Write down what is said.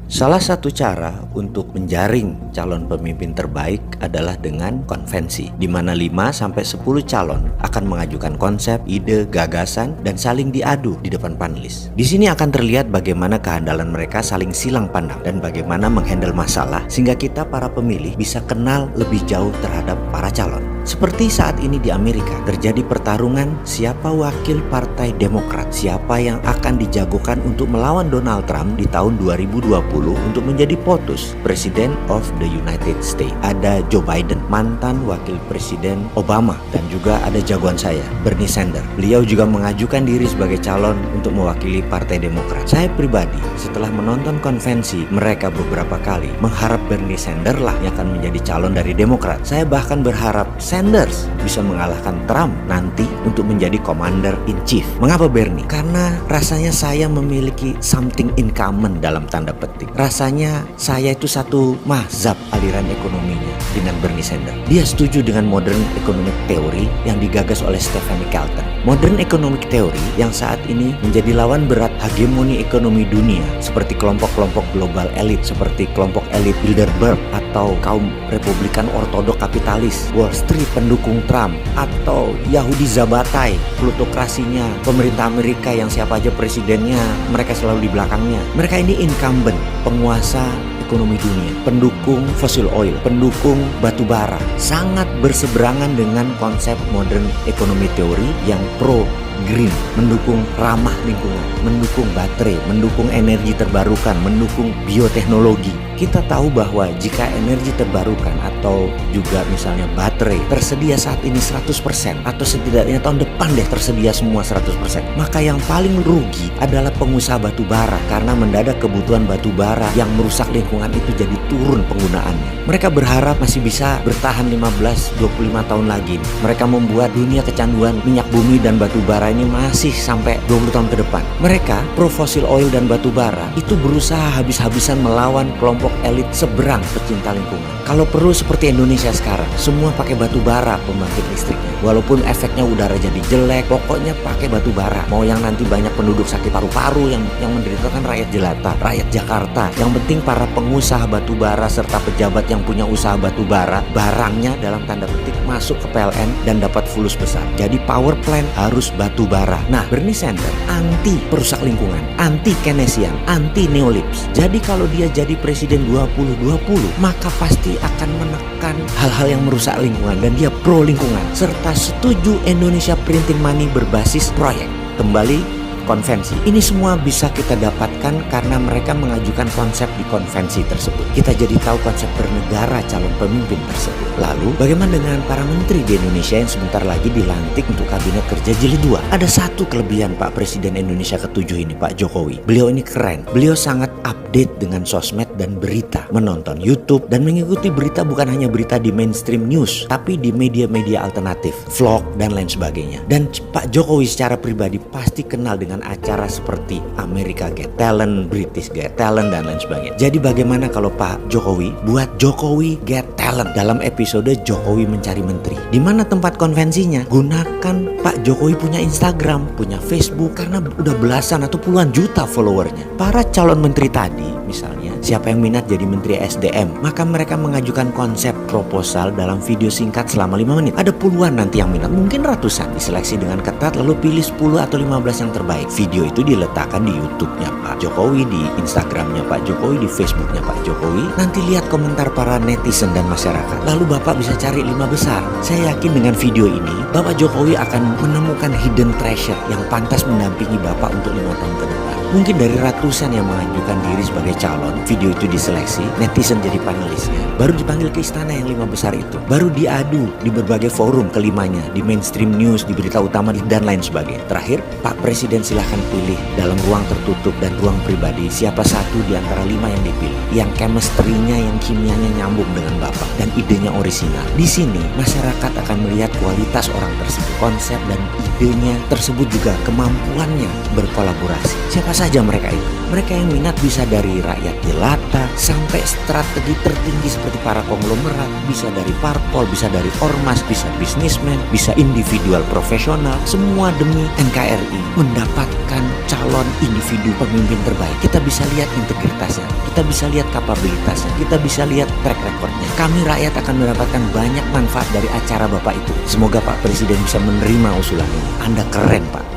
Salah satu cara untuk menjaring calon pemimpin terbaik adalah dengan konvensi, di mana 5-10 calon akan mengajukan konsep, ide, gagasan, dan saling diadu di depan panelis. Di sini akan terlihat bagaimana kehandalan mereka saling silang pandang dan bagaimana menghandle masalah sehingga kita para pemilih bisa kenal lebih jauh terhadap para calon. Seperti saat ini di Amerika, terjadi pertarungan siapa wakil Partai Demokrat, siapa yang akan dijagokan untuk melawan Donald Trump di tahun 2020 untuk menjadi POTUS, President of the United States. Ada Joe Biden, mantan wakil Presiden Obama, dan juga ada jagoan saya, Bernie Sanders. Beliau juga mengajukan diri sebagai calon untuk mewakili Partai Demokrat. Saya pribadi, setelah menonton konvensi mereka beberapa kali, mengharap Bernie Sanders lah yang akan menjadi calon dari Demokrat. Saya bahkan berharap Sanders bisa mengalahkan Trump nanti untuk menjadi Commander in Chief. Mengapa Bernie? Karena rasanya saya memiliki something in common dalam tanda petik. Rasanya saya itu satu mazhab aliran ekonominya dengan Bernie Sanders. Dia setuju dengan modern economic theory yang digagas oleh Stephanie Kelton. Modern economic theory yang saat ini menjadi lawan berat hegemoni ekonomi dunia seperti kelompok-kelompok global elit seperti kelompok elit Bilderberg atau kaum Republikan ortodok kapitalis, Wall Street pendukung Trump, atau Yahudi Zabatai, plutokrasinya pemerintah Amerika yang siapa aja presidennya mereka selalu di belakangnya. Mereka ini incumbent, penguasa ekonomi dunia, pendukung fossil oil, pendukung batu bara, sangat berseberangan dengan konsep modern economy theory yang pro green, mendukung ramah lingkungan, mendukung baterai, mendukung energi terbarukan, mendukung bioteknologi. Kita tahu bahwa jika energi terbarukan atau juga misalnya baterai tersedia saat ini 100% atau setidaknya tahun depan deh tersedia semua 100%, maka yang paling rugi adalah pengusaha batu bara karena mendadak kebutuhan batu bara yang merusak lingkungan itu jadi turun penggunaannya. Mereka berharap masih bisa bertahan 15-25 tahun lagi. Mereka membuat dunia kecanduan minyak bumi dan batu bara ini masih sampai 20 tahun ke depan. Mereka pro fosil oil dan batu bara itu berusaha habis-habisan melawan kelompok elit seberang pecinta lingkungan. Kalau perlu seperti Indonesia sekarang, semua pakai batu bara pembangkit listriknya. Walaupun efeknya udara jadi jelek, pokoknya pakai batu bara. Mau yang nanti banyak penduduk sakit paru-paru yang menderita kan rakyat jelata, rakyat Jakarta. Yang penting para pengusaha batu bara serta pejabat yang punya usaha batu bara, barangnya dalam tanda petik masuk ke PLN dan dapat fulus besar. Jadi power plant harus batu bara. Nah, Bernie Sanders anti perusak lingkungan, anti Keynesian, anti neolips. Jadi kalau dia jadi presiden 2020, maka pasti akan menekan hal-hal yang merusak lingkungan dan dia pro lingkungan serta setuju Indonesia printing money berbasis proyek. Kembali konvensi. Ini semua bisa kita dapatkan karena mereka mengajukan konsep di konvensi tersebut. Kita jadi tahu konsep bernegara calon pemimpin tersebut. Lalu bagaimana dengan para menteri di Indonesia yang sebentar lagi dilantik untuk kabinet kerja jilid 2? Ada satu kelebihan Pak Presiden Indonesia ke-7 ini, Pak Jokowi. Beliau ini keren. Beliau sangat update dengan sosmed dan berita, menonton YouTube dan mengikuti berita bukan hanya berita di mainstream news, tapi di media-media alternatif, vlog dan lain sebagainya. Dan Pak Jokowi secara pribadi pasti kenal dengan acara seperti America Got Talent, British Got Talent dan lain sebagainya. Jadi bagaimana kalau Pak Jokowi buat Jokowi Got Talent dalam episode Jokowi Mencari Menteri? Di mana tempat konvensinya? Gunakan Pak Jokowi punya Instagram, punya Facebook karena udah belasan atau puluhan juta followernya. Para calon menteri tadi misalnya, siapa yang minat jadi Menteri SDM, maka mereka mengajukan konsep proposal dalam video singkat selama 5 menit. Ada puluhan nanti yang minat, mungkin ratusan, diseleksi dengan ketat lalu pilih 10 atau 15 yang terbaik. Video itu diletakkan di YouTube-nya Pak Jokowi, di Instagram-nya Pak Jokowi, di Facebook-nya Pak Jokowi. Nanti lihat komentar para netizen dan masyarakat. Lalu Bapak bisa cari 5 besar. Saya yakin dengan video ini Bapak Jokowi akan menemukan hidden treasure yang pantas mendampingi Bapak untuk 5 tahun ke depan. Mungkin dari ratusan yang mengajukan diri sebagai calon, video itu diseleksi, netizen jadi panelisnya, baru dipanggil ke istana yang 5 besar itu, baru diadu di berbagai forum kelimanya, di mainstream news, di berita utama dan lain sebagainya. Terakhir, Pak Presiden silahkan pilih dalam ruang tertutup dan ruang pribadi siapa satu di antara 5 yang dipilih, yang chemistry-nya, yang kimianya nyambung dengan Bapak dan idenya orisinal. Di sini masyarakat akan melihat kualitas orang tersebut, konsep dan idenya tersebut juga kemampuannya berkolaborasi. Siapa saja mereka itu? Mereka yang minat bisa dari rakyat jelata swasta, sampai strategi tertinggi seperti para konglomerat, bisa dari parpol, bisa dari ormas, bisa bisnismen, bisa individual profesional, semua demi NKRI mendapatkan calon individu pemimpin terbaik. Kita bisa lihat integritasnya, kita bisa lihat kapabilitasnya, kita bisa lihat track recordnya. Kami rakyat akan mendapatkan banyak manfaat dari acara Bapak itu. Semoga Pak Presiden bisa menerima usulan ini. Anda keren, Pak.